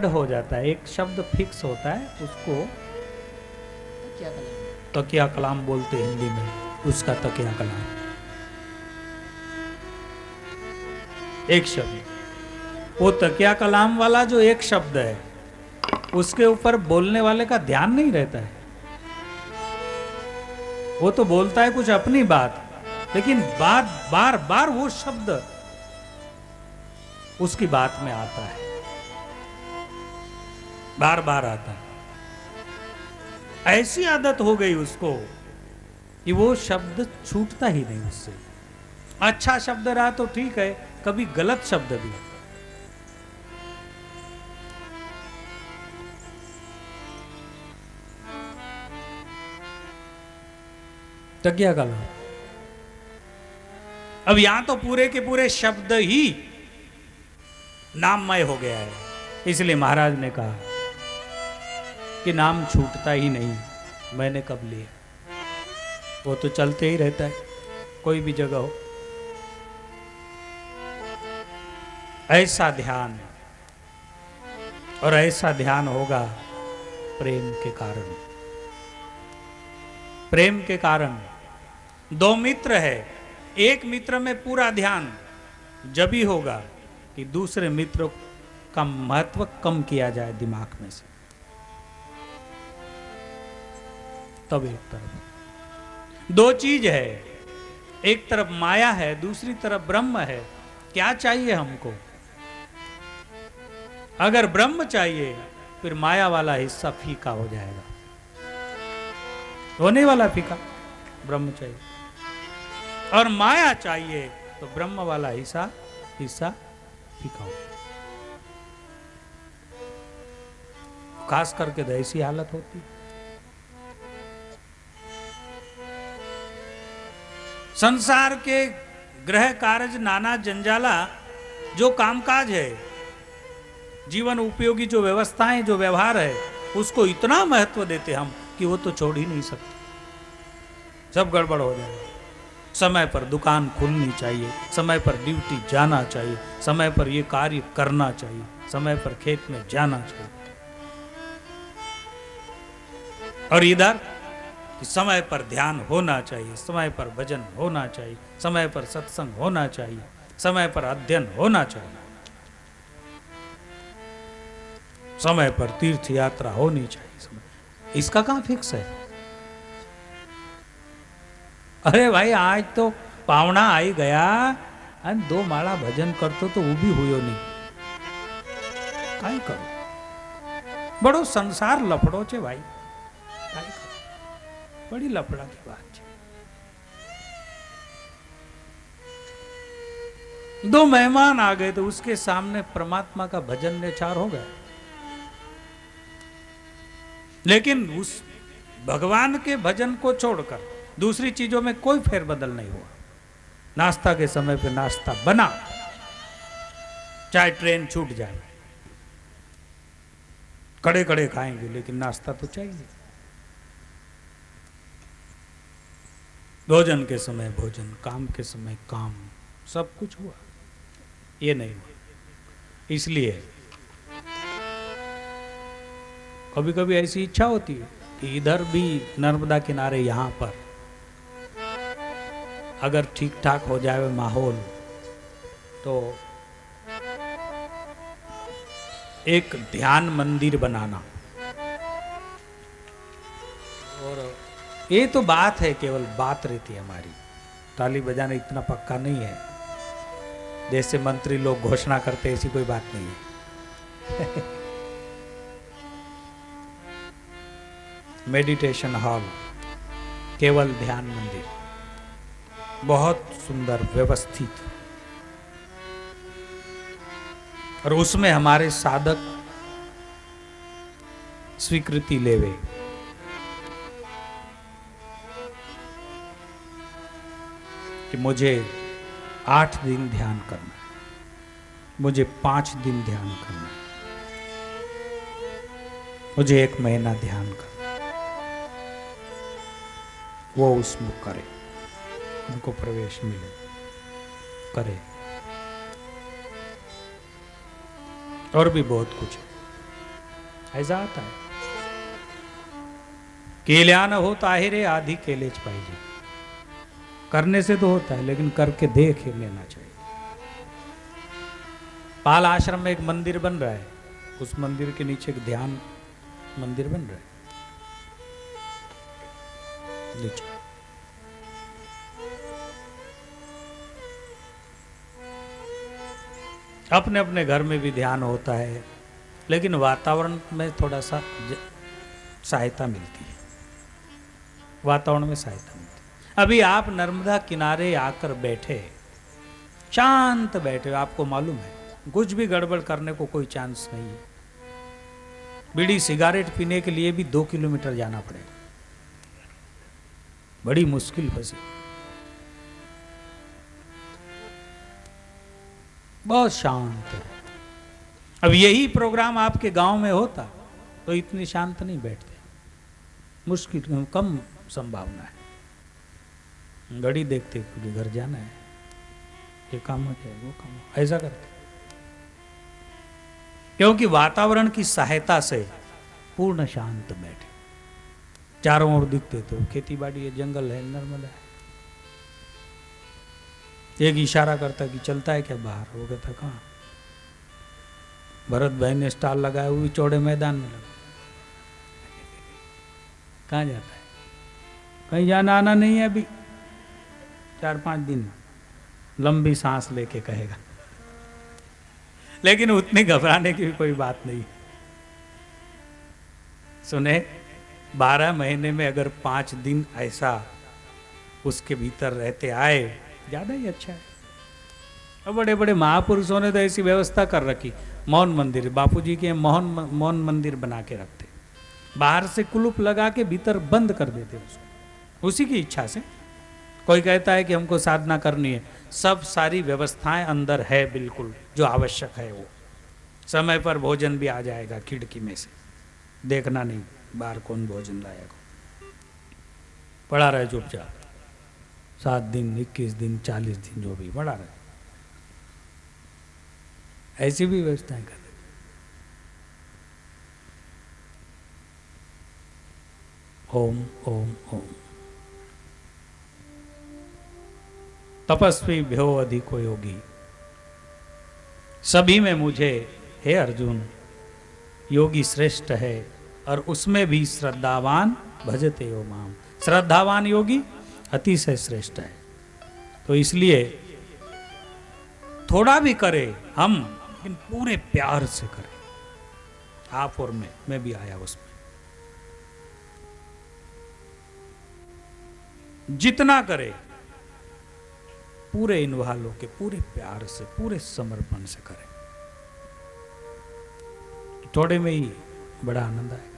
हो जाता है, एक शब्द फिक्स होता है, उसको क्या कलाम? तकिया कलाम बोलते हैं हिंदी में, उसका तकिया कलाम। एक शब्द, वो तकिया कलाम वाला जो एक शब्द है, उसके ऊपर बोलने वाले का ध्यान नहीं रहता है। वो तो बोलता है कुछ अपनी बात, लेकिन बार बार बार वो शब्द उसकी बात में आता है, बार बार आता है। ऐसी आदत हो गई उसको कि वो शब्द छूटता ही नहीं उससे। अच्छा शब्द रहा तो ठीक है, कभी गलत शब्द भी। तकिया कलाम। अब यहां तो पूरे के पूरे शब्द ही नाममय हो गया है, इसलिए महाराज ने कहा कि नाम छूटता ही नहीं। मैंने कब लिया, वो तो चलते ही रहता है, कोई भी जगह हो। ऐसा ध्यान, और ऐसा ध्यान होगा प्रेम के कारण। प्रेम के कारण दो मित्र है, एक मित्र में पूरा ध्यान जब ही होगा कि दूसरे मित्र का महत्व कम किया जाए दिमाग में से, तब एक तरफ दो चीज है, एक तरफ माया है, दूसरी तरफ ब्रह्म है। क्या चाहिए हमको? अगर ब्रह्म चाहिए, फिर माया वाला हिस्सा फीका हो जाएगा, होने वाला फीका। ब्रह्म चाहिए और माया चाहिए तो ब्रह्म वाला हिस्सा हिस्सा फीका हो। खास करके तो ऐसी हालत होती है। संसार के ग्रह कार्य नाना जंजाला, जो कामकाज है, जीवन उपयोगी जो व्यवस्थाएं, जो व्यवहार है, उसको इतना महत्व देते हम कि वो तो छोड़ ही नहीं सकते। सब गड़बड़ हो जाएगा। समय पर दुकान खुलनी चाहिए, समय पर ड्यूटी जाना चाहिए, समय पर ये कार्य करना चाहिए, समय पर खेत में जाना चाहिए। और इधर समय पर ध्यान होना चाहिए, समय पर भजन होना चाहिए, समय पर सत्संग होना चाहिए, समय पर अध्ययन होना चाहिए, समय पर तीर्थ यात्रा होनी चाहिए। समय इसका कहां फिक्स है? अरे भाई, आज तो पावना आई गया અને 2 માળા ભજન કરતો તો ઊભી हुयो नहीं, काई करो? बड़ो संसार लफड़ो छे भाई, काई करो? बड़ी लफड़ा की बात है। 2 मेहमान आ गए तो उसके सामने परमात्मा का भजन निचार हो गया, लेकिन उस भगवान के भजन को छोड़कर दूसरी चीजों में कोई फेरबदल नहीं हुआ। नाश्ता के समय पे नाश्ता बना, चाहे ट्रेन छूट जाए, कड़े कड़े खाएंगे, लेकिन नाश्ता तो चाहिए। भोजन के समय भोजन, काम के समय काम, सब कुछ हुआ। ये नहीं हुआ। इसलिए कभी कभी ऐसी इच्छा होती है कि इधर भी नर्मदा किनारे यहां पर अगर ठीक ठाक हो जाए माहौल, तो एक ध्यान मंदिर बनाना। और ये तो बात है, केवल बात रहती है हमारी, ताली बजाना इतना पक्का नहीं है। जैसे मंत्री लोग घोषणा करते ऐसी कोई बात नहीं है। मेडिटेशन हॉल, केवल ध्यान मंदिर, बहुत सुंदर व्यवस्थित, और उसमें हमारे साधक स्वीकृति लेवे। कि मुझे 8 दिन ध्यान करना, मुझे 5 दिन ध्यान करना, मुझे 1 महीना ध्यान करना, वो उसमें करे, उनको प्रवेश मिले, करे। और भी बहुत कुछ है। ऐसा आता है। केल्यान होता है रे आधी केलेच पाहिजे। करने से तो होता है, लेकिन करके देख लेना चाहिए। पाल आश्रम में एक मंदिर बन रहा है, उस मंदिर के नीचे एक ध्यान मंदिर बन रहा है नीचे। अपने अपने घर में भी ध्यान होता है, लेकिन वातावरण में थोड़ा सा सहायता मिलती है, वातावरण में सहायता मिलती है। अभी आप नर्मदा किनारे आकर बैठे, शांत बैठे, आपको मालूम है कुछ भी गड़बड़ करने को कोई चांस नहीं है। बीड़ी सिगारेट पीने के लिए भी 2 किलोमीटर जाना पड़ेगा, बड़ी मुश्किल फंसी, बहुत शांत है। अब यही प्रोग्राम आपके गांव में होता तो इतनी शांत नहीं बैठते, मुश्किल, कम संभावना है। घड़ी देखते कि घर जाना है, ये काम हो जाए, वो काम हो, ऐसा करते, क्योंकि वातावरण की सहायता से पूर्ण शांत बैठे। चारों ओर दिखते तो खेती बाड़ी है, जंगल है, नर्मदा है। एक इशारा करता कि चलता है क्या बाहर, वो कहता कहाँ। भरत भाई ने स्टॉल लगाया हुई चौड़े मैदान में लगा, कहाँ जाता है, कहीं जाना आना नहीं है अभी, 4-5 दिन लंबी सांस लेके कहेगा। लेकिन उतनी घबराने की भी कोई बात नहीं। सुने, 12 महीने में अगर 5 दिन ऐसा उसके भीतर रहते आए, ज्यादा ही अच्छा है। और बड़े बड़े महापुरुषों ने तो ऐसी व्यवस्था कर रखी, मौन मंदिर, बापूजी के मौन मंदिर बना के रखते, बाहर से कुलूप लगा के भीतर बंद कर देते उसको, उसी की इच्छा से। कोई कहता है कि हमको साधना करनी है, सब सारी व्यवस्थाएं अंदर है बिल्कुल, जो आवश्यक है वो। समय पर भोजन भी आ जाएगा खिड़की में से, देखना नहीं बाहर कौन भोजन लाएगा। पड़ा रहे चुपचाप, 7 दिन, 21 दिन, 40 दिन, जो भी पड़ा रहे, ऐसी भी व्यवस्थाएं कर। ओम ओम ओम। तपस्वी भ्यो अधिको योगी, सभी में मुझे हे अर्जुन योगी श्रेष्ठ है, और उसमें भी श्रद्धावान भजते हो माम। श्रद्धावान योगी अतिशय श्रेष्ठ है। तो इसलिए थोड़ा भी करे हम, लेकिन पूरे प्यार से करें, आप और मैं भी आया उसमें। जितना करे पूरे इन्वॉल्व होके, पूरे प्यार से, पूरे समर्पण से करें, थोड़े में ही बड़ा आनंद आएगा।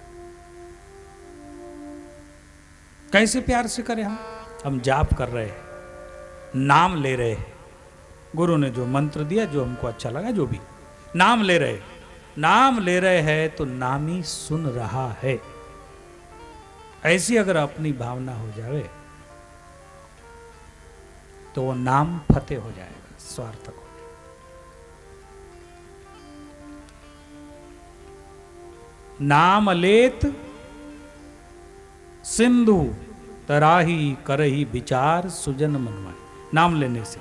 कैसे प्यार से करें हम जाप कर रहे हैं, नाम ले रहे हैं, गुरु ने जो मंत्र दिया, जो हमको अच्छा लगा, जो भी नाम ले रहे हैं, तो नाम ही सुन रहा है। ऐसी अगर अपनी भावना हो जाए तो वो नाम फतेह हो जाएगा, स्वार्थक हो जाएगा। नाम लेत सिंधु तराही करही विचार सुजन मनवाई। नाम लेने से,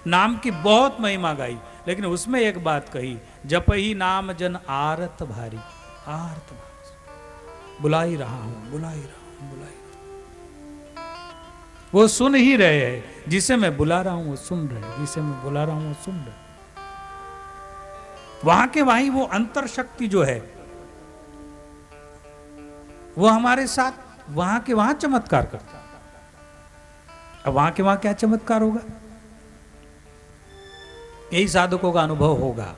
नाम की बहुत महिमा गाई, लेकिन उसमें एक बात कही, जपही नाम जन आरत भारी। आरत भारी, बुला ही रहा हूं, बुला ही रहा हूं, बुला ही रहा हूं। वो सुन ही रहे हैं, जिसे मैं बुला रहा हूं वो सुन रहे, जिसे मैं बुला रहा हूं वो सुन रहे। वहां के वहीं वो अंतर शक्ति जो है, वो हमारे साथ वहां के वहां चमत्कार करता। अब वहां के वहां क्या चमत्कार होगा, यही साधकों का अनुभव होगा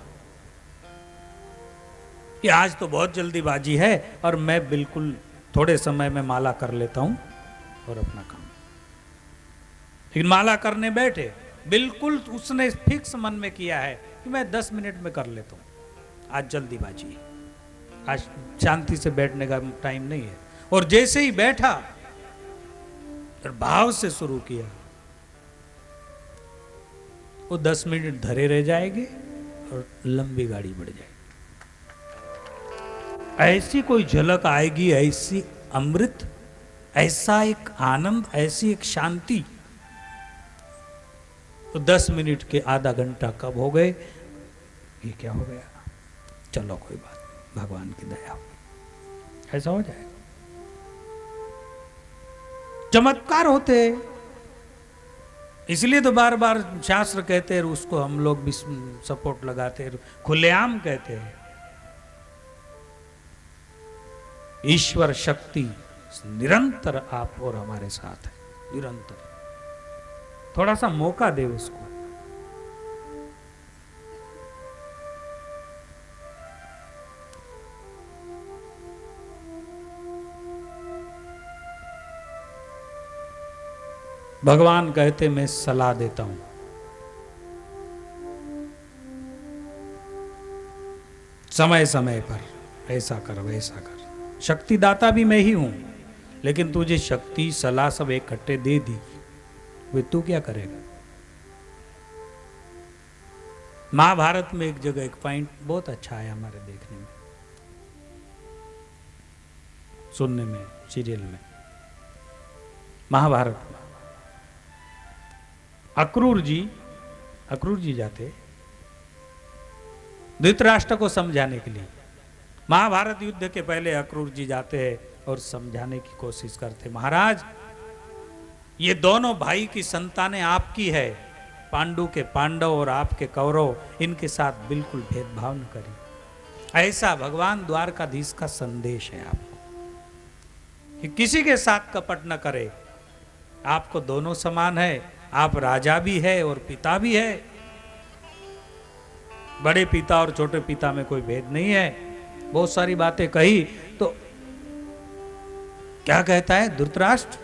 कि आज तो बहुत जल्दीबाजी है और मैं बिल्कुल थोड़े समय में माला कर लेता हूं और अपना काम। लेकिन माला करने बैठे, बिल्कुल उसने फिक्स मन में किया है कि मैं 10 मिनट में कर लेता हूं, आज जल्दीबाजी है, आज शांति से बैठने का टाइम नहीं है। और जैसे ही बैठा और भाव से शुरू किया, वो 10 मिनट धरे रह जाएंगे और लंबी गाड़ी बढ़ जाएगी। ऐसी कोई झलक आएगी, ऐसी अमृत, ऐसा एक आनंद, ऐसी एक शांति। तो 10 मिनट के आधा घंटा कब हो गए, ये क्या हो गया, चलो कोई बात नहीं, भगवान की दया हो, ऐसा हो जाएगा। चमत्कार होते, इसलिए तो बार बार शास्त्र कहते हैं, उसको हम लोग भी सपोर्ट लगाते हैं, खुलेआम कहते हैं, ईश्वर शक्ति निरंतर आप और हमारे साथ है, निरंतर। थोड़ा सा मौका दे उसको। भगवान कहते मैं सलाह देता हूं, समय समय पर ऐसा कर वैसा कर। शक्ति दाता भी मैं ही हूं, लेकिन तुझे शक्ति सलाह सब इकट्ठे दे दी, वे तू क्या करेगा। महाभारत में एक जगह एक पॉइंट बहुत अच्छा है हमारे देखने में, सुनने में, सीरियल में। महाभारत में अक्रूर जी जाते धृतराष्ट्र को समझाने के लिए। महाभारत युद्ध के पहले अक्रूर जी जाते हैं और समझाने की कोशिश करते, महाराज ये दोनों भाई की संतानें आपकी है, पांडु के पांडव और आपके कौरव, इनके साथ बिल्कुल भेदभाव न करिए। ऐसा भगवान द्वारकाधीश का संदेश है आपको, कि किसी के साथ कपट न करे, आपको दोनों समान है, आप राजा भी है और पिता भी है, बड़े पिता और छोटे पिता में कोई भेद नहीं है। बहुत सारी बातें कही तो क्या कहता है धृतराष्ट्र,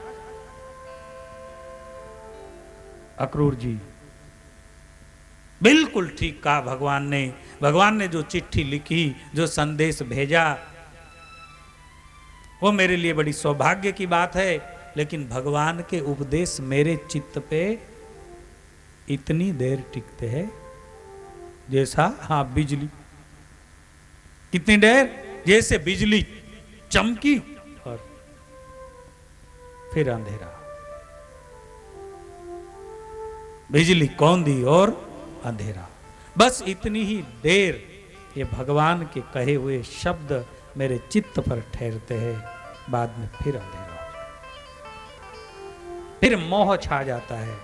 अक्रूर जी बिल्कुल ठीक कहा भगवान ने जो चिट्ठी लिखी, जो संदेश भेजा, वो मेरे लिए बड़ी सौभाग्य की बात है, लेकिन भगवान के उपदेश मेरे चित्त पे इतनी देर टिकते हैं जैसा, हाँ बिजली, कितनी देर, जैसे बिजली चमकी और फिर अंधेरा, बिजली कौंधी और अंधेरा, बस इतनी ही देर ये भगवान के कहे हुए शब्द मेरे चित्त पर ठहरते हैं, बाद में फिर अंधेरा, फिर मोह छा जाता है।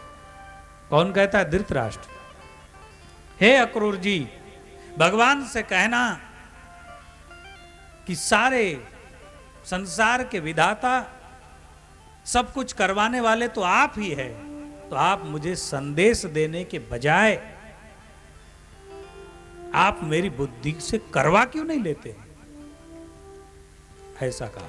कौन कहता है, धृतराष्ट्र। हे अक्रूर जी, भगवान से कहना कि सारे संसार के विधाता, सब कुछ करवाने वाले तो आप ही है, तो आप मुझे संदेश देने के बजाय आप मेरी बुद्धि से करवा क्यों नहीं लेते, ऐसा कहा।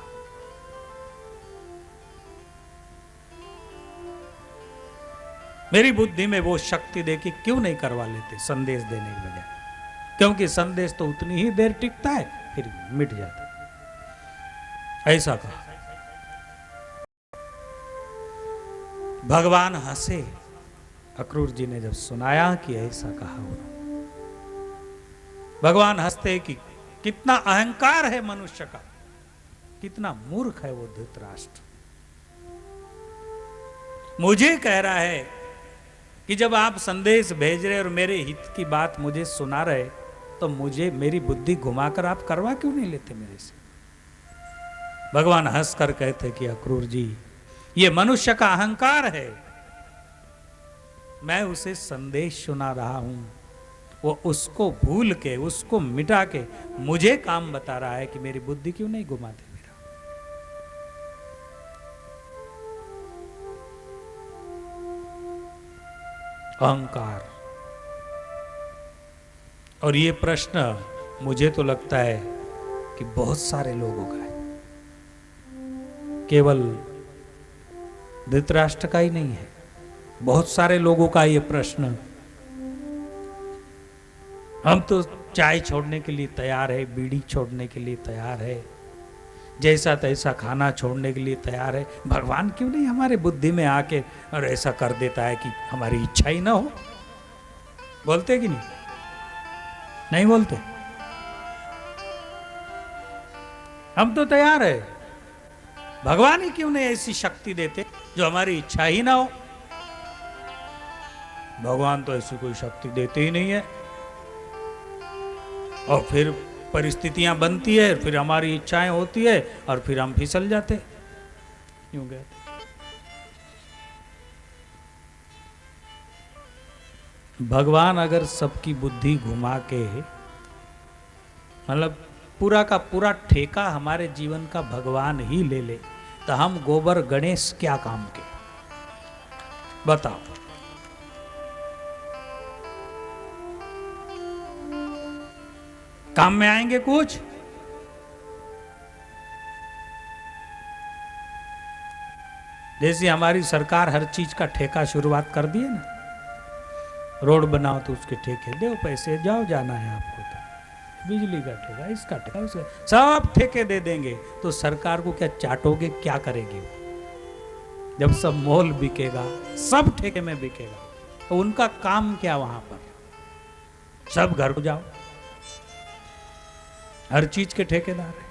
मेरी बुद्धि में वो शक्ति दे के क्यों नहीं करवा लेते संदेश देने के बजाय, क्योंकि संदेश तो उतनी ही देर टिकता है फिर मिट जाता है, ऐसा कहा। भगवान हंसे, अक्रूर जी ने जब सुनाया कि ऐसा कहा उन्होंने, भगवान हंसते कि कितना अहंकार है मनुष्य का, कितना मूर्ख है वो धृतराष्ट्र। मुझे कह रहा है कि जब आप संदेश भेज रहे और मेरे हित की बात मुझे सुना रहे, तो मुझे मेरी बुद्धि घुमाकर आप करवा क्यों नहीं लेते मेरे से। भगवान हंसकर कहते कि अक्रूर जी, ये मनुष्य का अहंकार है, मैं उसे संदेश सुना रहा हूं, वो उसको भूल के, उसको मिटा के मुझे काम बता रहा है कि मेरी बुद्धि क्यों नहीं घुमाते मेरा। अहंकार। और ये प्रश्न मुझे तो लगता है कि बहुत सारे लोगों का है, केवल धृतराष्ट्र का ही नहीं है, बहुत सारे लोगों का ये प्रश्न। हम तो चाय छोड़ने के लिए तैयार है, बीड़ी छोड़ने के लिए तैयार है, जैसा तैसा खाना छोड़ने के लिए तैयार है, भगवान क्यों नहीं हमारे बुद्धि में आके और ऐसा कर देता है कि हमारी इच्छा ही ना हो। बोलते कि नहीं बोलते। हम तो तैयार है। भगवान ही क्यों नहीं ऐसी शक्ति देते जो हमारी इच्छा ही ना हो। भगवान तो ऐसी कोई शक्ति देते ही नहीं है, और फिर परिस्थितियां बनती है, फिर हमारी इच्छाएं होती है और फिर हम फिसल जाते। यूं गए भगवान अगर सबकी बुद्धि घुमा के, मतलब पूरा का पूरा ठेका हमारे जीवन का भगवान ही ले ले, तो हम गोबर गणेश क्या काम के? बताओ। काम में आएंगे कुछ? जैसे हमारी सरकार हर चीज का ठेका शुरुआत कर दिए ना, रोड बनाओ तो उसके ठेके दो, पैसे जाओ, जाना है आपको तो बिजली का ठेका, इसका ठेका, उसका, सब ठेके दे देंगे। तो सरकार को क्या चाटोगे? क्या करेगी? जब सब मॉल बिकेगा, सब ठेके में बिकेगा, तो उनका काम क्या वहां पर? सब घर को जाओ, हर चीज के ठेकेदार है।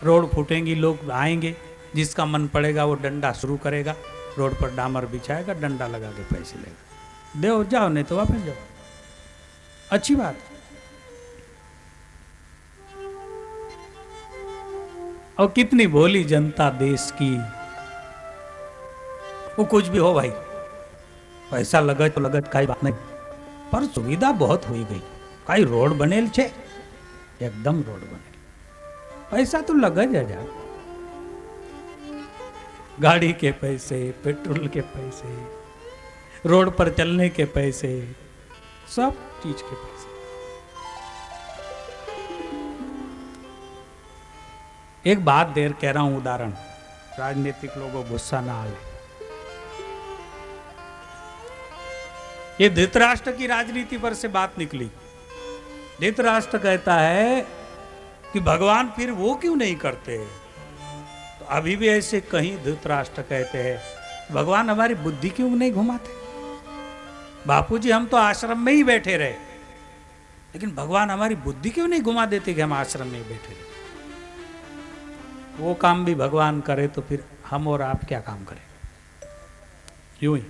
रोड फूटेंगी, लोग आएंगे, जिसका मन पड़ेगा वो डंडा शुरू करेगा, रोड पर डामर बिछाएगा, डंडा लगा के पैसे लेगा, दो जाओ, नहीं तो वापस जाओ। अच्छी बात। और कितनी भोली जनता देश की, वो कुछ भी हो भाई, पैसा लगत तो लगत, काई बात नहीं, पर सुविधा बहुत हुई गई। काई रोड बनेल छे, एकदम रोड बनेल, पैसा तो लगत जा, गाड़ी के पैसे, पेट्रोल के पैसे, रोड पर चलने के पैसे, सब चीज के पैसे। एक बात देर कह रहा हूं, उदाहरण, राजनीतिक लोगों गुस्सा ना आए। ये धृतराष्ट्र की राजनीति पर से बात निकली। धृतराष्ट्र कहता है कि भगवान फिर वो क्यों नहीं करते? तो अभी भी ऐसे कहीं धृतराष्ट्र कहते हैं भगवान हमारी बुद्धि क्यों नहीं घुमाते? बापूजी हम तो आश्रम में ही बैठे रहे, लेकिन भगवान हमारी बुद्धि क्यों नहीं घुमा देते कि हम आश्रम में ही बैठे रहे? वो काम भी भगवान करे तो फिर हम और आप क्या काम करें? यूं ही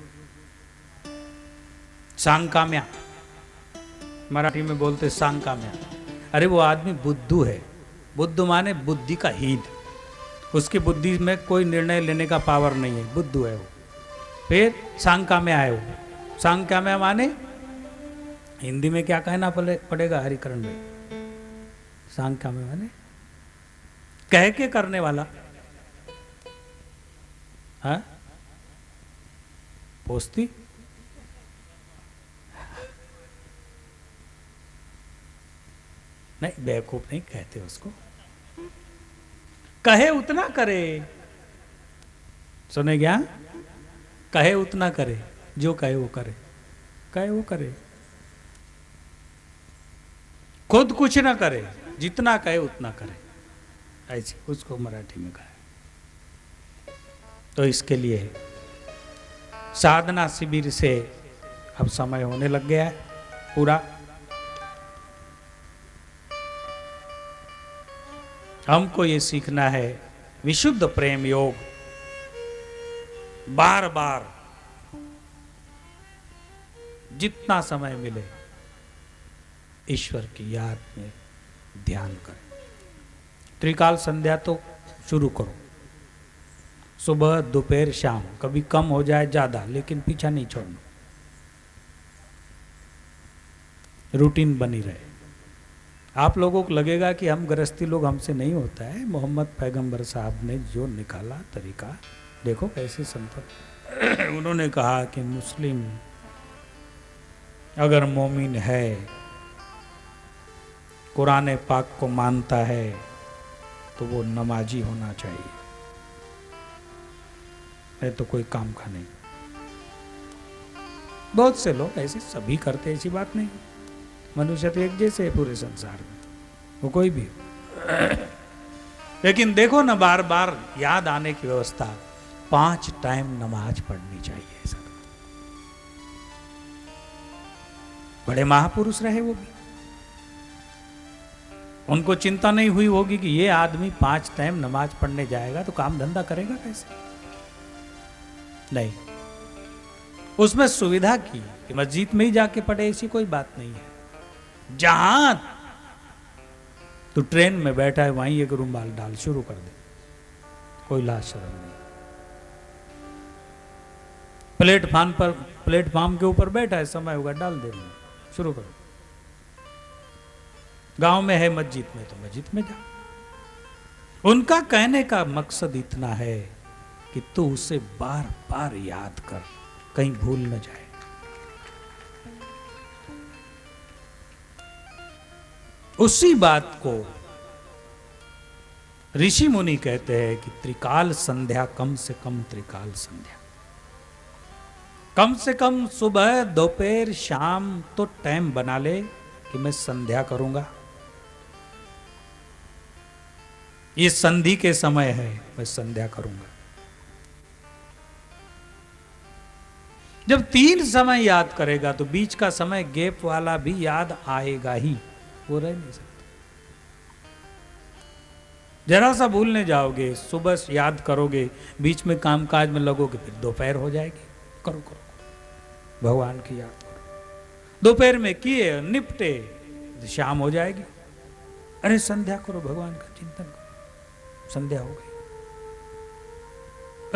सांकाम्या, मराठी में बोलते सांकाम्या। अरे वो आदमी बुद्धू है। बुद्धू माने बुद्धि का हीन, उसकी बुद्धि में कोई निर्णय लेने का पावर नहीं है, बुद्धू है वो। फिर सांकाम्या है वो। सांकाम्या माने हिंदी में क्या कहना पड़ेगा हरिकरण में? सांकाम्या माने कह के करने वाला। हाँ, पोस्ती, नहीं बेवकूफ नहीं कहते उसको, कहे उतना करे। सुने क्या? कहे उतना करे, जो कहे वो करे, कहे वो करे, खुद कुछ ना करे, जितना कहे उतना करे, ऐसे उसको मराठी में कहा। तो इसके लिए साधना शिविर से अब समय होने लग गया है पूरा। हमको ये सीखना है विशुद्ध प्रेम योग, बार बार जितना समय मिले ईश्वर की याद में ध्यान करें। त्रिकाल संध्या तो शुरू करो, सुबह दोपहर शाम, कभी कम हो जाए ज्यादा, लेकिन पीछा नहीं छोड़ना, रूटीन बनी रहे। आप लोगों को लगेगा कि हम गृहस्थी लोग, हमसे नहीं होता है। मोहम्मद पैगंबर साहब ने जो निकाला तरीका देखो कैसे संत उन्होंने कहा कि मुस्लिम अगर मोमिन है, कुरान पाक को मानता है, तो वो नमाजी होना चाहिए, नहीं तो कोई काम का नहीं। बहुत से लोग ऐसे सभी करते, ऐसी बात नहीं। मनुष्य तो एक जैसे है पूरे संसार में, वो कोई भी हो। लेकिन देखो ना, बार बार याद आने की व्यवस्था, 5 टाइम नमाज पढ़नी चाहिए सर। बड़े महापुरुष रहे वो भी, उनको चिंता नहीं हुई होगी कि ये आदमी 5 टाइम नमाज पढ़ने जाएगा तो काम धंधा करेगा कैसे? नहीं, उसमें सुविधा की कि मस्जिद में ही जाके पढ़े, ऐसी कोई बात नहीं है। जहां तू ट्रेन में बैठा है वहीं एक रुमाल डाल, शुरू कर दे, कोई लाज शर्म नहीं। प्लेटफार्म के ऊपर बैठा है, समय होगा डाल दे, शुरू करो। गांव में है मस्जिद में तो मस्जिद में जा। उनका कहने का मकसद इतना है कि तू उसे बार बार याद कर, कहीं भूल न जाए। उसी बात को ऋषि मुनि कहते हैं कि त्रिकाल संध्या, कम से कम त्रिकाल संध्या, कम से कम सुबह दोपहर शाम तो टाइम बना ले कि मैं संध्या करूंगा। ये संधि के समय है, मैं संध्या करूंगा। जब 3 समय याद करेगा तो बीच का समय गैप वाला भी याद आएगा ही, वो रह नहीं सकता। जरा सा भूलने जाओगे, सुबह याद करोगे, बीच में कामकाज में लगोगे, फिर दोपहर हो जाएगी। करो करो, भगवान की याद करो। दोपहर में किए निपटे, शाम हो जाएगी। अरे संध्या करो, भगवान का चिंतन करो, संध्या हो गई।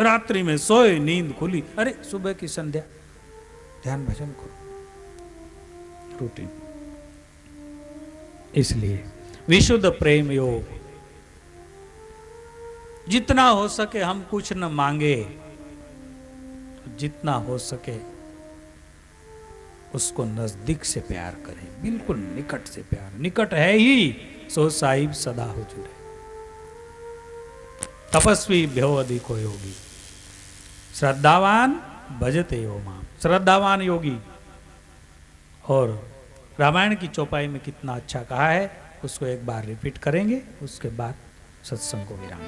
रात्रि में सोए, नींद खुली, अरे सुबह की संध्या, ध्यान भजन करो, रूटीन। इसलिए विशुद्ध प्रेम योग, जितना हो सके हम कुछ न मांगे, जितना हो सके उसको नजदीक से प्यार करें, बिल्कुल निकट से प्यार। निकट है ही सो साहिब सदा हुजूर है। तपस्वी भ्यो अधिको योगी, श्रद्धावान भजते यो माम। श्रद्धावान योगी, और रामायण की चौपाई में कितना अच्छा कहा है, उसको एक बार रिपीट करेंगे, उसके बाद सत्संग को विराम।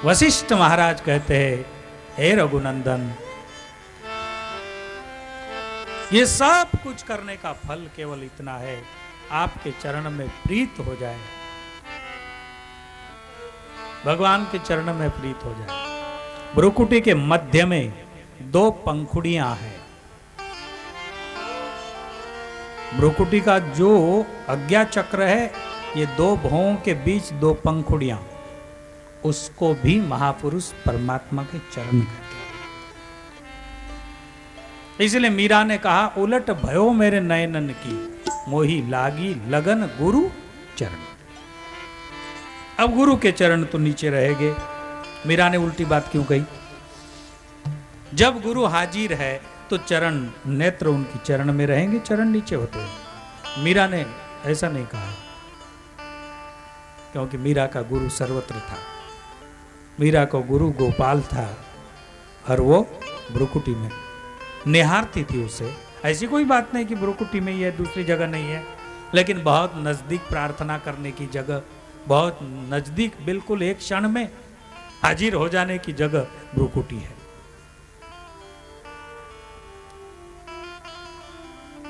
वशिष्ठ महाराज कहते हैं, हे रघुनंदन, ये सब कुछ करने का फल केवल इतना है, आपके चरण में प्रीत हो जाए, भगवान के चरण में प्रीत हो जाए। भ्रुकुटी के मध्य में 2 पंखुड़ियां हैं। भ्रुकुटी का जो आज्ञा चक्र है, ये 2 भौं के बीच 2 पंखुड़ियां, उसको भी महापुरुष परमात्मा के चरण कहते हैं। इसलिए मीरा ने कहा, उलट भयो मेरे नयनन की, मोही लागी लगन गुरु चरण। अब गुरु के चरण तो नीचे रहेंगे। मीरा ने उल्टी बात क्यों कही? जब गुरु हाजिर है तो चरण, नेत्र उनकी चरण में रहेंगे, चरण नीचे होते हैं। मीरा ने ऐसा नहीं कहा, क्योंकि मीरा का गुरु सर्वत्र था। मीरा को गुरु गोपाल था, और वो भ्रुकुटी में निहारती थी उसे। ऐसी कोई बात नहीं कि भ्रुकुटी में ही है, दूसरी जगह नहीं है, लेकिन बहुत नजदीक प्रार्थना करने की जगह, बहुत नजदीक, बिल्कुल एक क्षण में हाजिर हो जाने की जगह भ्रुकुटी है।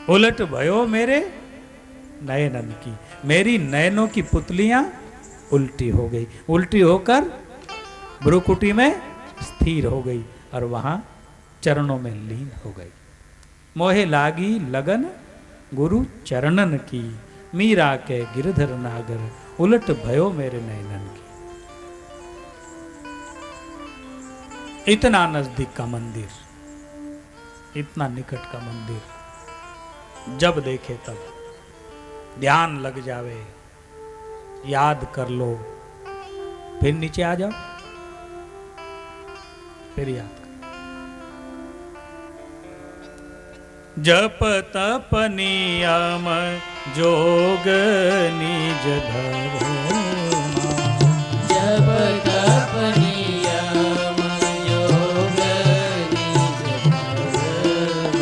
उलट भयो मेरे नयनन की, मेरी नयनों की पुतलियां उल्टी हो गई, उल्टी होकर भ्रुकुटी में स्थिर हो गई और वहां चरणों में लीन हो गई। मोहे लागी लगन गुरु चरणन की, मीरा के गिरधर नागर, उलट भयो मेरे नयनन की। इतना नजदीक का मंदिर, इतना निकट का मंदिर, जब देखे तब ध्यान लग जावे, याद कर लो, फिर नीचे आ जाओ, फिर याद कर। जप तप नियम जोग निज धर्म, जप तप नियम योग निज धर्म।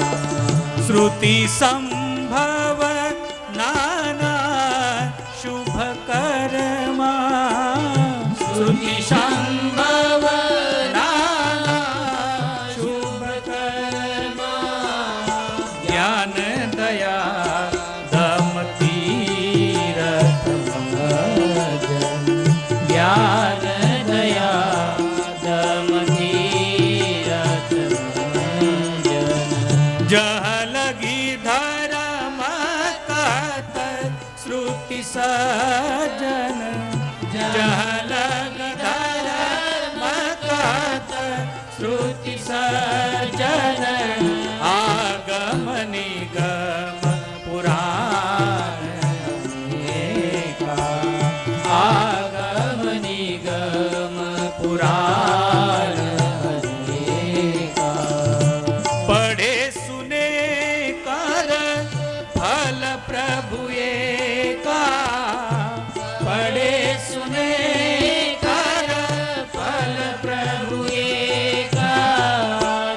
श्रुति संभव नाना शुभ कर्मा, श्रुति संभव नाना शुभ कर्मा, ज्ञान दया सजन जहलग धर्म कथ श्रुति सजन आगम निगम पुराण अनेका आगम निगम पुराण अनेका पढ़े सुने कर फल प्रभु एका पढ़े सुने कर फल प्रभु एका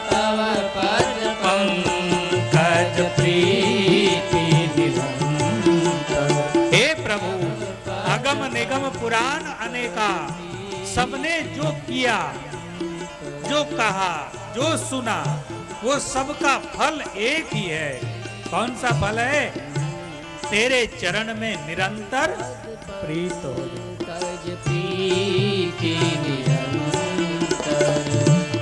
तव पद पंकज प्रीति निरंतर। हे प्रभु, अगम निगम पुराण अनेका, सबने जो किया, जो कहा, जो सुना, वो सबका फल एक ही है। कौन सा फल है? तेरे चरण में निरंतर प्रीत हो जाए। पंकज प्रीति निरंतर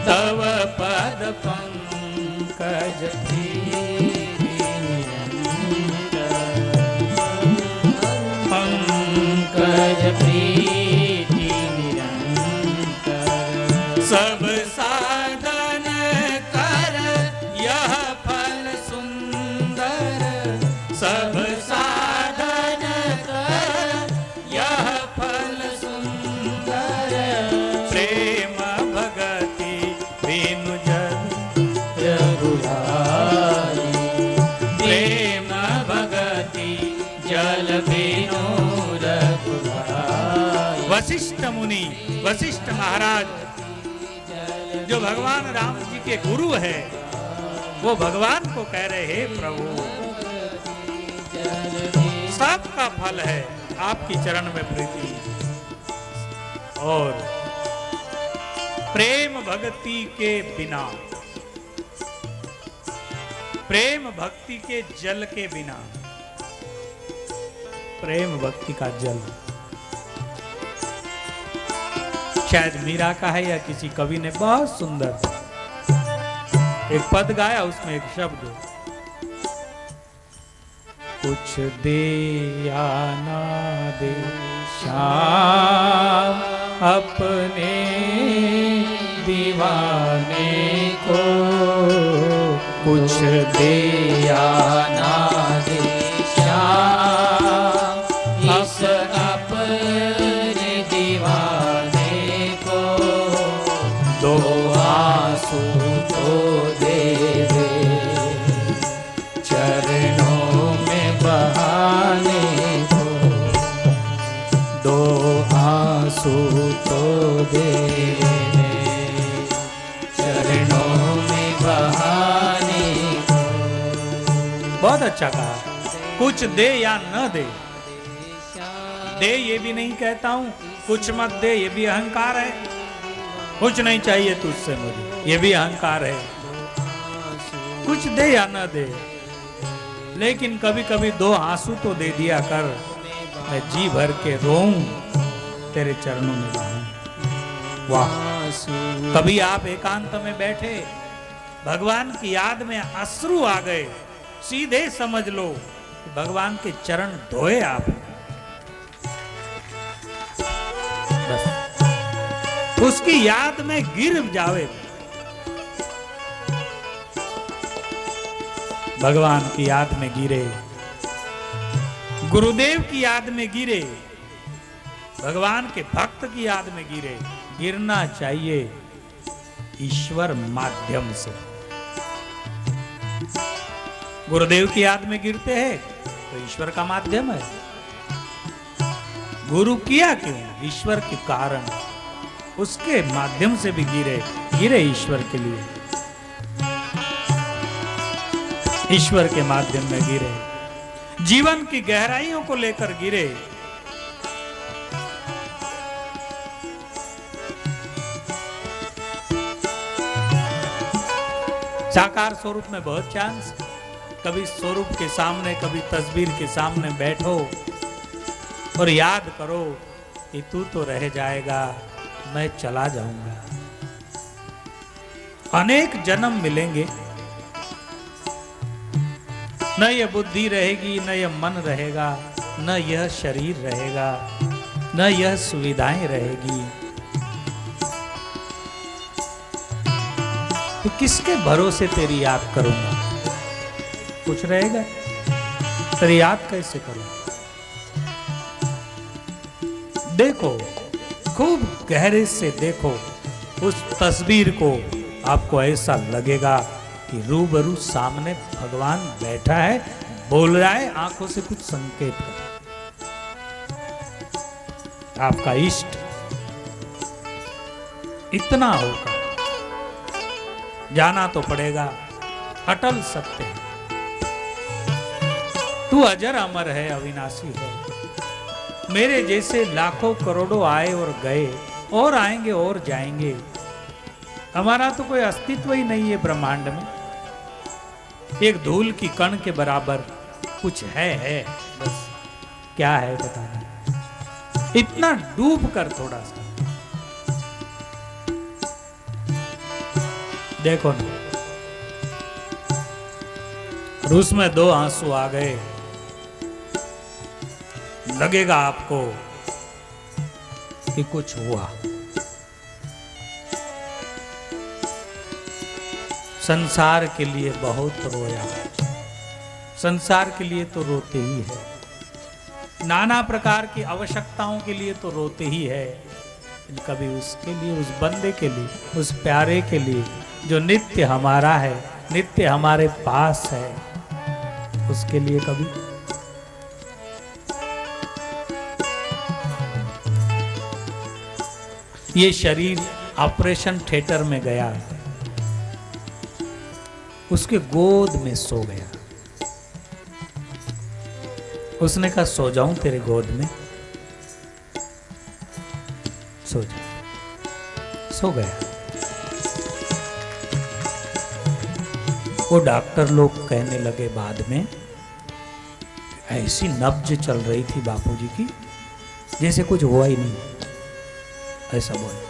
तव पद पंकज प्रीति निरंतर पंकज प्रीति निरंतर सब साधन कर यह फल सुंदर, सब साधन कर यह फल सुंदर। प्रेम भगति बिनु जग रघुराई प्रेम भगति जल बिनु रघुराई वशिष्ठ मुनि, वशिष्ठ महाराज जो भगवान राम जी के गुरु है, वो भगवान को कह रहे हैं प्रभु सबका फल है आपकी चरण में प्रीति और प्रेम भक्ति के बिना, प्रेम भक्ति के जल के बिना, प्रेम भक्ति का जल शायद मीरा का है या किसी कवि ने बहुत सुंदर एक पद गाया, उसमें एक शब्द कुछ दे या ना दे श्याम अपने दीवाने को, कुछ दे या ना दे श्याम इस अपने दीवाने को दो आंसू तो दे दे चरणों में बहाने को, दो आंसू तो दे दे चरणों में बहाने को। बहुत अच्छा कहा। कुछ दे या न दे, दे ये भी नहीं कहता हूं, कुछ मत दे ये भी अहंकार है। कुछ नहीं चाहिए तुझसे मुझे, ये भी अहंकार है। कुछ दे या न दे, लेकिन कभी कभी दो आंसू तो दे दिया कर, मैं जी भर के रोऊं तेरे चरणों में बहूं। वाह! कभी आप एकांत में बैठे, भगवान की याद में अश्रु आ गए, सीधे समझ लो कि भगवान के चरण धोए आप। बस उसकी याद में गिर जावे, भगवान की याद में गिरे, गुरुदेव की याद में गिरे, भगवान के भक्त की याद में गिरे। गिरना चाहिए ईश्वर माध्यम से। गुरुदेव की याद में गिरते हैं तो ईश्वर का माध्यम है। गुरु किया क्यों? ईश्वर के कारण, उसके माध्यम से भी गिरे, गिरे ईश्वर के लिए, ईश्वर के माध्यम में गिरे, जीवन की गहराइयों को लेकर गिरे। साकार स्वरूप में बहुत चांस, कभी स्वरूप के सामने, कभी तस्वीर के सामने बैठो और याद करो कि तू तो रह जाएगा, मैं चला जाऊंगा। अनेक जन्म मिलेंगे, न ये बुद्धि रहेगी, न ये मन रहेगा, न यह शरीर रहेगा, न यह सुविधाएं रहेगी, तो किसके भरोसे तेरी याद करूंगा? कुछ रहेगा? तेरी याद कैसे करूंगा? देखो, खूब गहरे से देखो उस तस्वीर को, आपको ऐसा लगेगा कि रूबरू सामने भगवान बैठा है, बोल रहा है, आंखों से कुछ संकेत कर। आपका इष्ट इतना होगा, जाना तो पड़ेगा, अटल सत्य है। तू अजर अमर है, अविनाशी है। मेरे जैसे लाखों करोड़ों आए और गए, और आएंगे और जाएंगे। हमारा तो कोई अस्तित्व ही नहीं है ब्रह्मांड में। एक धूल की कण के बराबर कुछ है बस। क्या है बताना? इतना डूब कर थोड़ा सा देखो ना, और उसमें दो आंसू आ गए, लगेगा आपको कि कुछ हुआ। संसार के लिए बहुत रोया, संसार के लिए तो रोते ही है, नाना प्रकार की आवश्यकताओं के लिए तो रोते ही है, कभी उसके लिए, उस बंदे के लिए, उस प्यारे के लिए जो नित्य हमारा है, नित्य हमारे पास है, उसके लिए कभी? ये शरीर ऑपरेशन थिएटर में गया, उसके गोद में सो गया। उसने कहा सो जाऊं तेरे गोद में? सो जा। सो गया। वो डॉक्टर लोग कहने लगे बाद में, ऐसी नब्ज चल रही थी बापूजी की जैसे कुछ हुआ ही नहीं, ऐसा बोले।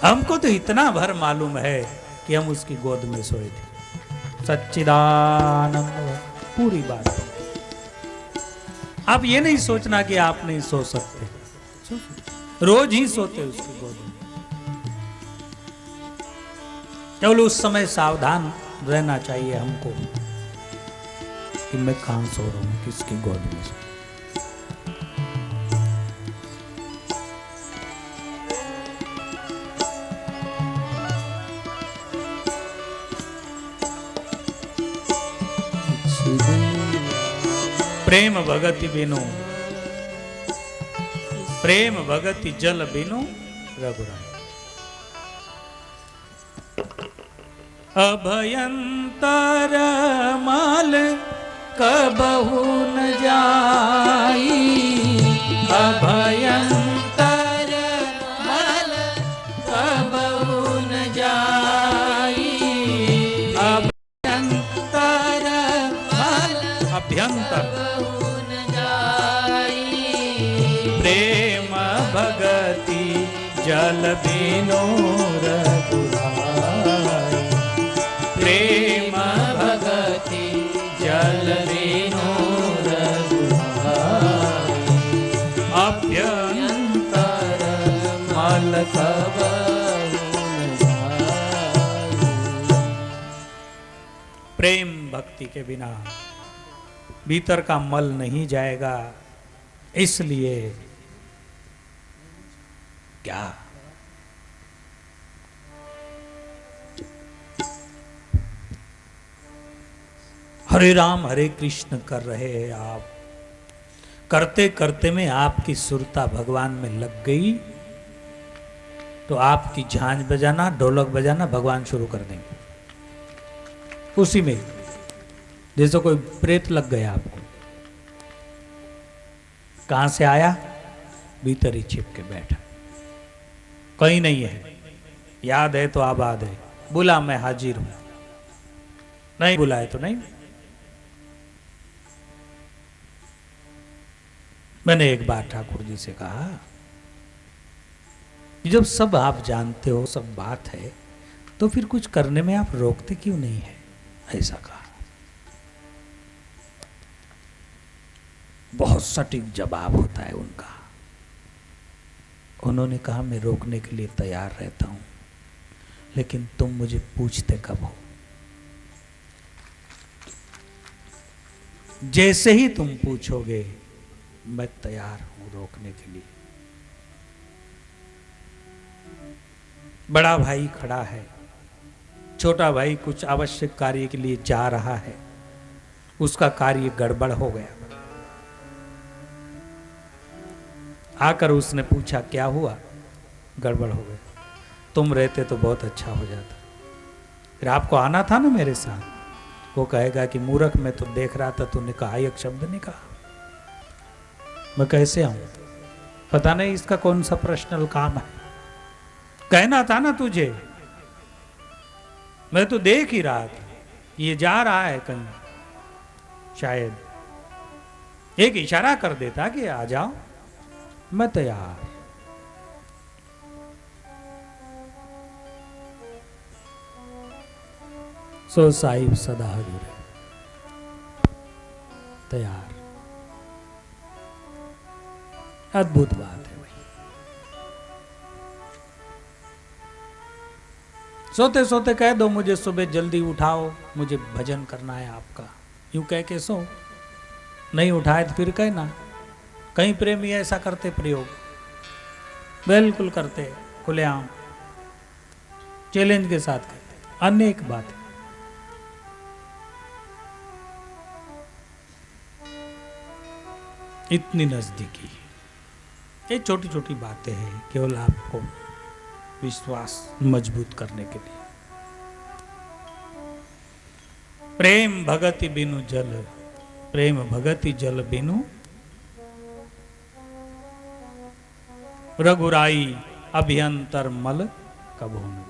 हमको तो इतना भर मालूम है कि हम उसकी गोद में सोए थे। सच्चिदानंद पूरी बात। आप ये नहीं सोचना कि आप नहीं सो सकते, रोज ही सोते उसकी गोद में। केवल उस समय सावधान रहना चाहिए हमको कि मैं कहां सो रहा हूं, किसकी गोद में सो। प्रेम भगति बिनु, प्रेम भगति जल बिनु रघुराई। अभयंतर मल कबहु न जाई, अभयंतर मल कबहु न जाई, अभयंतर मल अभ्यंतर प्रेम भगति जल बिनु रघुराई, प्रेम भगति जल बिनु रघुराई, अभ्यंतर मल कबहु न जाई। प्रेम भक्ति के बिना भीतर का मल नहीं जाएगा। इसलिए क्या हरे राम हरे कृष्ण कर रहे हैं आप, करते करते में आपकी सुरता भगवान में लग गई तो आपकी झांझ बजाना, ढोलक बजाना भगवान शुरू कर देंगे उसी में। जैसे कोई प्रेत लग गया आपको, कहां से आया? भीतर ही छिप के बैठा, कहीं नहीं है। याद है तो आबाद है, बुला मैं हाजिर हूं, नहीं बुलाए तो नहीं। मैंने एक बार ठाकुर जी से कहा, जब सब आप जानते हो, सब बात है, तो फिर कुछ करने में आप रोकते क्यों नहीं है? ऐसा कहा। बहुत सटीक जवाब होता है उनका। उन्होंने कहा मैं रोकने के लिए तैयार रहता हूं, लेकिन तुम मुझे पूछते कब हो? जैसे ही तुम पूछोगे मैं तैयार हूं रोकने के लिए। बड़ा भाई खड़ा है, छोटा भाई कुछ आवश्यक कार्य के लिए जा रहा है, उसका कार्य गड़बड़ हो गया। आकर उसने पूछा क्या हुआ? गड़बड़ हो गई। तुम रहते तो बहुत अच्छा हो जाता, फिर आपको आना था ना मेरे साथ। वो कहेगा कि मूर्ख मैं तो देख रहा था, तूने कहा एक शब्द नहीं कहा, मैं कैसे आऊं? पता नहीं इसका कौन सा पर्सनल काम है। कहना था ना तुझे, मैं तो देख ही रहा था ये जा रहा है कहीं, शायद एक इशारा कर देता कि आ जाओ, मैं तैयार। सो साहिब सदा हजूर है, तैयार। अद्भुत बात है भाई। सोते सोते कह दो मुझे सुबह जल्दी उठाओ, मुझे भजन करना है आपका, यूं कह के सो। नहीं उठाए तो फिर कहना। कई प्रेमी ऐसा करते प्रयोग, बिल्कुल करते खुलेआम, चैलेंज के साथ करते, अनेक बातें। इतनी नजदीकी, ये छोटी छोटी बातें हैं केवल आपको विश्वास मजबूत करने के लिए। प्रेम भगति बिनु जल, प्रेम भगति जल बिनु रघुराई अभियंतर मल कबो न।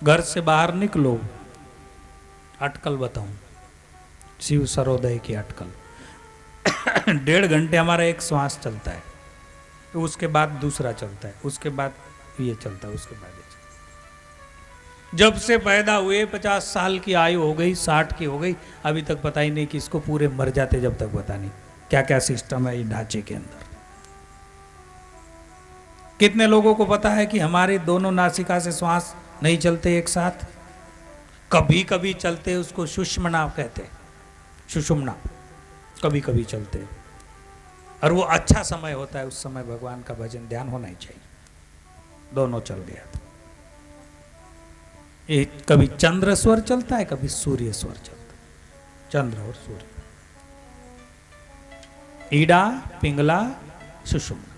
घर से बाहर निकलो, अटकल बताऊं, शिव सरोदय की अटकल। 1.5 घंटे हमारा एक श्वास चलता है, तो उसके बाद दूसरा चलता है, उसके बाद ये चलता है, उसके बाद ये चलता है। जब से पैदा हुए 50 साल की आयु हो गई, 60 की हो गई, अभी तक पता ही नहीं कि इसको पूरे मर जाते जब तक पता नहीं क्या क्या सिस्टम है इस ढांचे के अंदर। कितने लोगों को पता है कि हमारे दोनों नासिका से श्वास नहीं चलते एक साथ, कभी कभी चलते, उसको सुषुम्ना कहते, सुषुम्ना कभी कभी चलते, और वो अच्छा समय होता है, उस समय भगवान का भजन ध्यान होना ही चाहिए। दोनों चल गया था। ये कभी चंद्र स्वर चलता है, कभी सूर्य स्वर चलता है, चंद्र और सूर्य, ईडा पिंगला सुषुम्ना,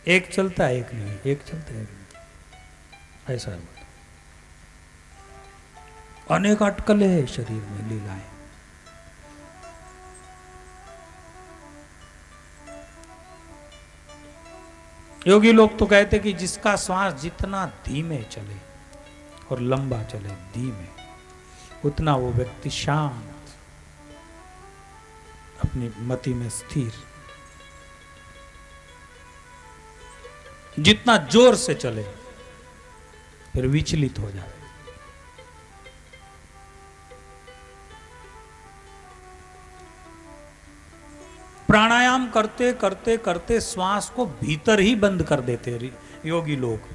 एक चलता है एक नहीं, एक चलता है एक नहीं, ऐसा है। अनेक अटकलें है शरीर में, लीलाएं। योगी लोग तो कहते कि जिसका श्वास जितना धीमे चले और लंबा चले, धीमे, उतना वो व्यक्ति शांत, अपनी मति में स्थिर। जितना जोर से चले फिर विचलित हो जाए। प्राणायाम करते करते करते श्वास को भीतर ही बंद कर देते योगी लोग।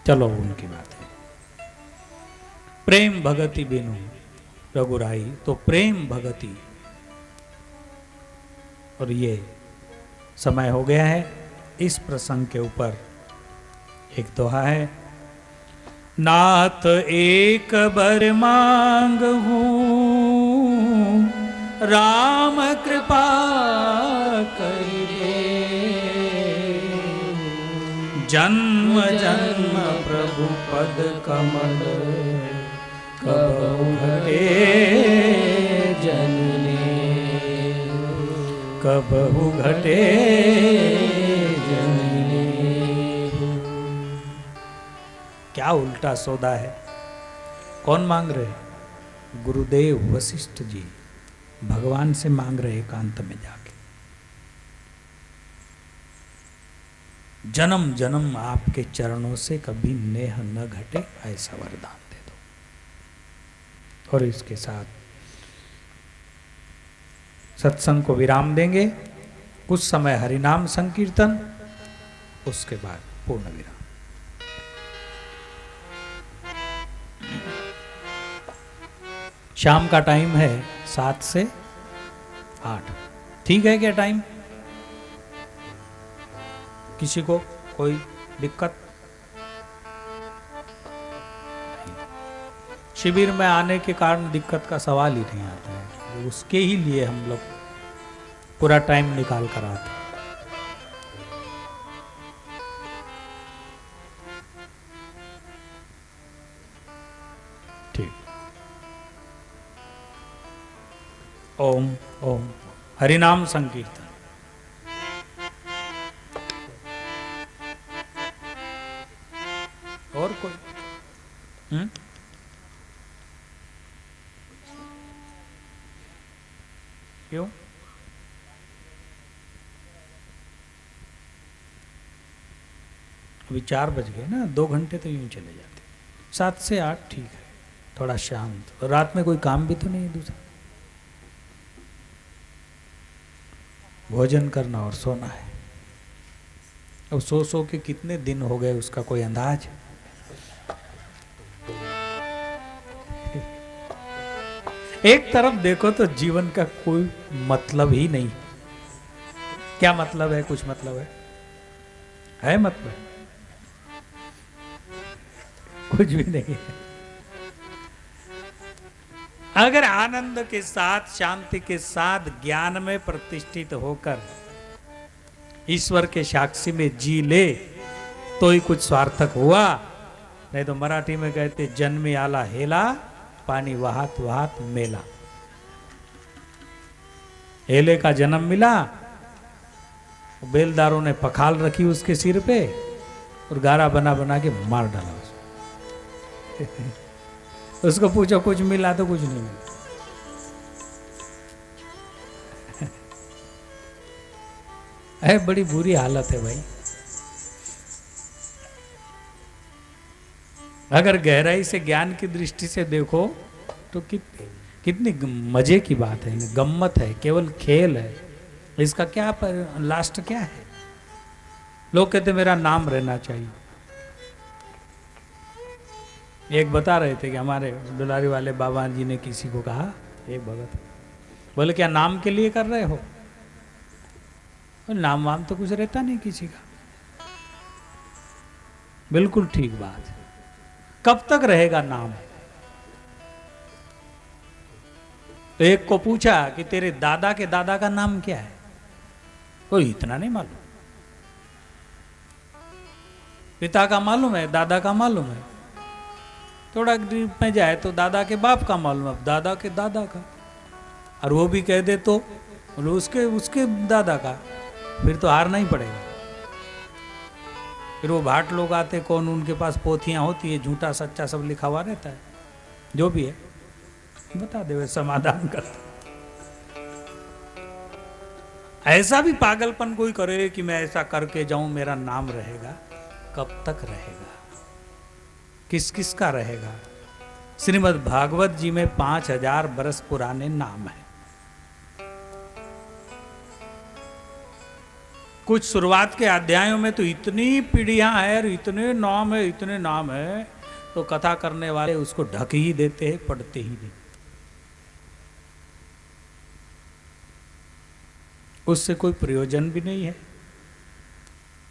चलो उनकी बात है। प्रेम भगति बिनु रघुराई, तो प्रेम भगति, और ये समय हो गया है। इस प्रसंग के ऊपर एक दोहा है, नाथ एक बर मांग हूँ राम कृपा करिए, जन्म जन्म प्रभु पद कमल कबहु घटे जननी, कबहु घटे जननी। क्या उल्टा सौदा है। कौन मांग रहे? गुरुदेव वशिष्ठ जी भगवान से मांग रहे एकांत में जाके। जन्म जन्म आपके चरणों से कभी नेह न घटे, ऐसा वरदान दे दो। और इसके साथ सत्संग को विराम देंगे, कुछ समय हरिनाम संकीर्तन, उसके बाद पूर्ण विराम। शाम का टाइम है 7 से 8, ठीक है क्या टाइम? किसी को कोई दिक्कत? शिविर में आने के कारण दिक्कत का सवाल ही नहीं आता है, उसके ही लिए हम लोग पूरा टाइम निकाल कर आते हैं। ठीक। ओम ओम हरिनाम संकीर्तन। और कोई? क्यों? अभी 4 बज गए ना, 2 घंटे तो यूं चले जाते। 7 से 8 ठीक है, थोड़ा शांत। और रात में कोई काम भी तो नहीं है दूसरा, भोजन करना और सोना है। अब सो के कितने दिन हो गए उसका कोई अंदाज? एक तरफ देखो तो जीवन का कोई मतलब ही नहीं। क्या मतलब है? कुछ मतलब है मतलब? कुछ भी नहीं है। अगर आनंद के साथ, शांति के साथ, ज्ञान में प्रतिष्ठित होकर ईश्वर के साक्षी में जी ले तो ही कुछ सार्थक हुआ। नहीं तो मराठी में कहते जन्मी आला हेला, पानी वहात वहात मेला। हेले का जन्म मिला, बेलदारों ने पखाल रखी उसके सिर पे और गारा बना बना के मार डाला उसको। उसको पूछो कुछ मिला तो कुछ नहीं मिला। है बड़ी बुरी हालत है भाई। अगर गहराई से ज्ञान की दृष्टि से देखो तो कितनी मजे की बात है, गम्मत है, केवल खेल है। इसका क्या पर लास्ट क्या है? लोग कहते मेरा नाम रहना चाहिए। एक बता रहे थे कि हमारे दुलारी वाले बाबा जी ने किसी को कहा, एक भगत बोले क्या नाम के लिए कर रहे हो? और नाम वाम तो कुछ रहता नहीं किसी का। बिल्कुल ठीक बात है। कब तक रहेगा नाम? तो एक को पूछा कि तेरे दादा के दादा का नाम क्या है? कोई इतना नहीं मालूम। पिता का मालूम है, दादा का मालूम है, थोड़ा डीप में जाए तो दादा के बाप का मालूम है, दादा के दादा का, और वो भी कह दे तो उसके दादा का, फिर तो हारना ही पड़ेगा। फिर वो भाट लोग आते, कौन उनके पास पोथियां होती है, झूठा सच्चा सब लिखा हुआ रहता है, जो भी है बता दे, वे समाधान करते। ऐसा भी पागलपन कोई करे कि मैं ऐसा करके जाऊं मेरा नाम रहेगा, कब तक रहेगा? किस किस का रहेगा? श्रीमद् भागवत जी में 5000 बरस पुराने नाम है। कुछ शुरुआत के अध्यायों में तो इतनी पीढ़ियां हैं और इतने नाम है, तो कथा करने वाले उसको ढक ही देते हैं, पढ़ते ही नहीं। उससे कोई प्रयोजन भी नहीं है।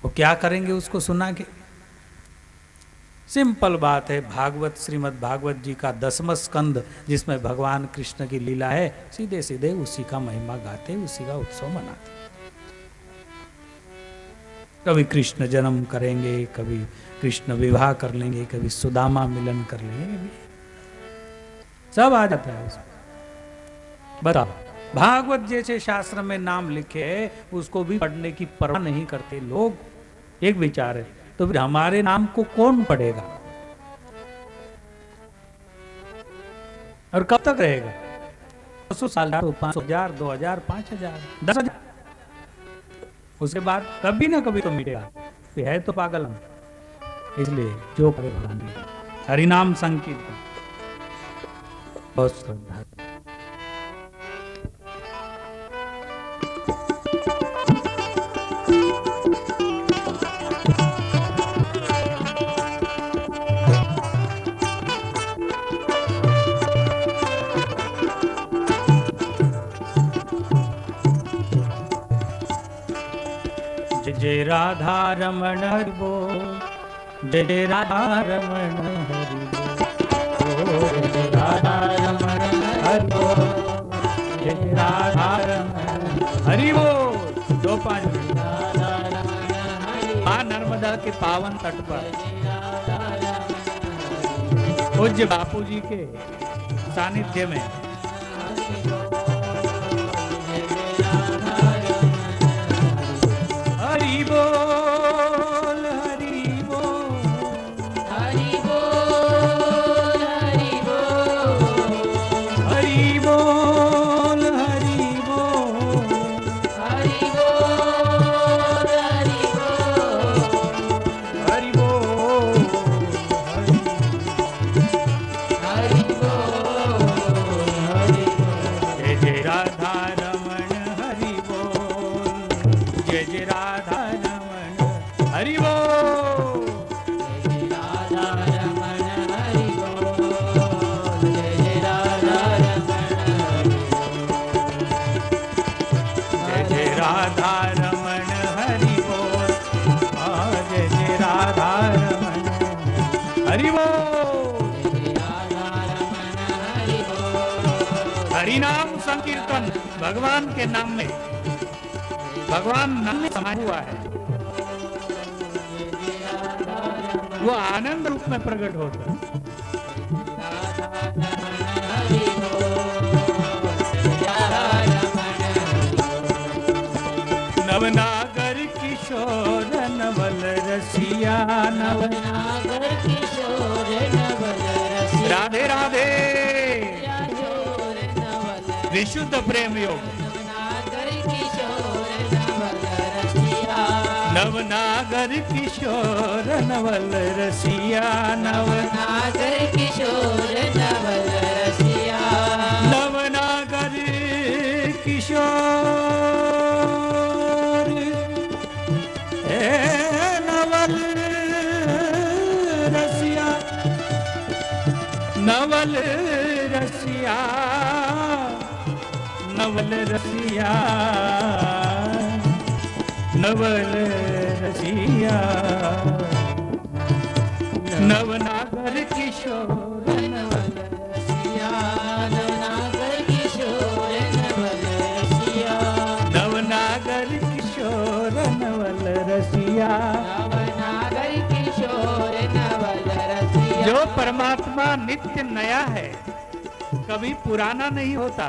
वो क्या करेंगे उसको सुना के? सिंपल बात है, भागवत श्रीमद् भागवत जी का 10वां स्कंद जिसमें भगवान कृष्ण की लीला है, सीधे सीधे उसी का महिमा गाते, उसी का उत्सव मनाते। कभी कृष्ण जन्म करेंगे, कभी कृष्ण विवाह कर लेंगे, कभी सुदामा मिलन कर लेंगे, सब आ जाता है उसमें। बताओ, भागवत जैसे शास्त्र में नाम लिखे उसको भी पढ़ने की परवाह नहीं करते लोग। एक विचार है, तो फिर हमारे नाम को कौन पढ़ेगा और कब तक रहेगा? 200 साल, 500,000, 2,000, 5,000, 10,000, उसके बाद कभी ना कभी तो मिटेगा। ये है तो पागल हम, इसलिए जो करे भला नहीं। हरिनाम संकीर्तन बहुत श्रद्धा। जय राधा रमण हरि बोल, जय राधा रमण हरि बोल, जय राधा रमण हरि बोल, जय राधा रमण हरि बोल। दो पांच मां नर्मदा के पावन तट पर पूज्य बापू जी के सानिध्य में हरि बोल हरि बोल हरि बोल हरि बोल हरि बोल हरि बोल हरि बोल हरि हरि बोल बोल हरि बोल हरि बोल। जय जय राधा रमण हरि बोल, जय जय राधा रमण हरि बोल। जय राधा रमण हरि बोल, जय राधा रमण जय जय राधा रमण हरि बोल, जय जय राधा रमण हरि बोल। जय राधा रमण हरि बोल। हरि नाम संकीर्तन भगवान के नाम में, भगवान नाम में समाया हुआ है, वो आनंद रूप में प्रकट होता है। नवनागर किशोर नवल रसिया नवल नागर किशोर नवल रसिया, राधे राधे किशोर नवल विशुद्ध प्रेम योग। नागर किशोर नवल रसिया, नवनागर किशोर नवल रसिया नव नागर किशोर नवल रसिया, नवनागर किशोर नवल रसिया नवल रसिया नवल रसिया नवल रसिया नवनागर किशोर नवल रसिया, नवनागर किशोर नवल रसिया, नवनागर किशोर नवल रसिया। नवनागर किशोर नवल रसिया। जो परमात्मा नित्य नया है, कभी पुराना नहीं होता,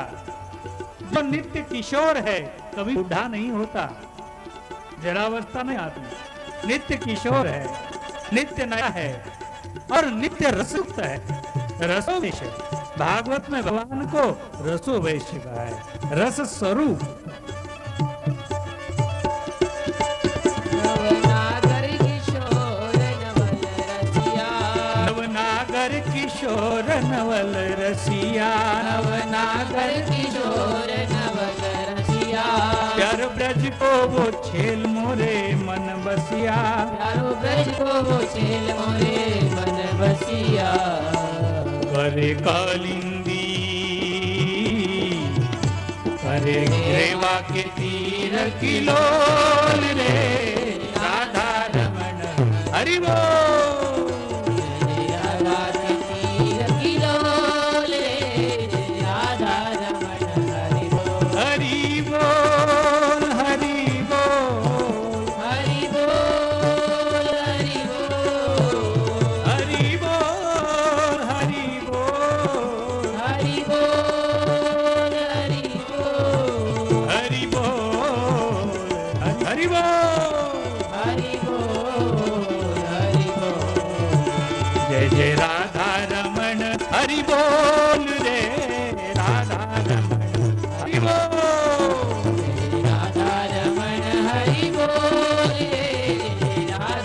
जो नित्य किशोर है कभी बूढ़ा नहीं होता, जरावस्था नहीं आती, नित्य किशोर है, नित्य नया है और नित्य रसयुक्त है, रसोवेश है। भागवत में भगवान को रसोवेश कहा है, रस स्वरूप। नवनागर किशोर नवल रसिया, नवनागर किशोर नवल रसिया नवनागर किशोर नवल रसिया, प्यार ब्रज को वो छेल मोरे मन बसिया, प्यारो ब्रज को वो छेल मोरे मन बसिया, करे कालिंदी करे रेवा के तीर किलोल रे राधा रमण हरि बोल। राधा तीर किलोल रे राधा रमण हरि बोल, हरि बोल हरि बोल हरि बोल हरि बोल, हरि बोल हरि बोल हरि बोल हरि बोल, हरि बोल हरि बोल। हरि बोल हरि बोल। जय जय राधा रमण हरि बोल रे राधा रमण हरि बोल। राधा रमण हरि बोल रे राधा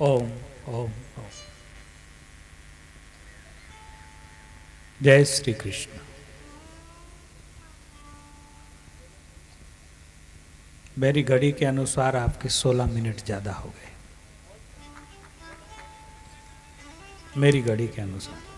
ओम ओम ओम। जय श्री कृष्ण। मेरी घड़ी के अनुसार आपके 16 मिनट ज्यादा हो गए, मेरी घड़ी के अनुसार।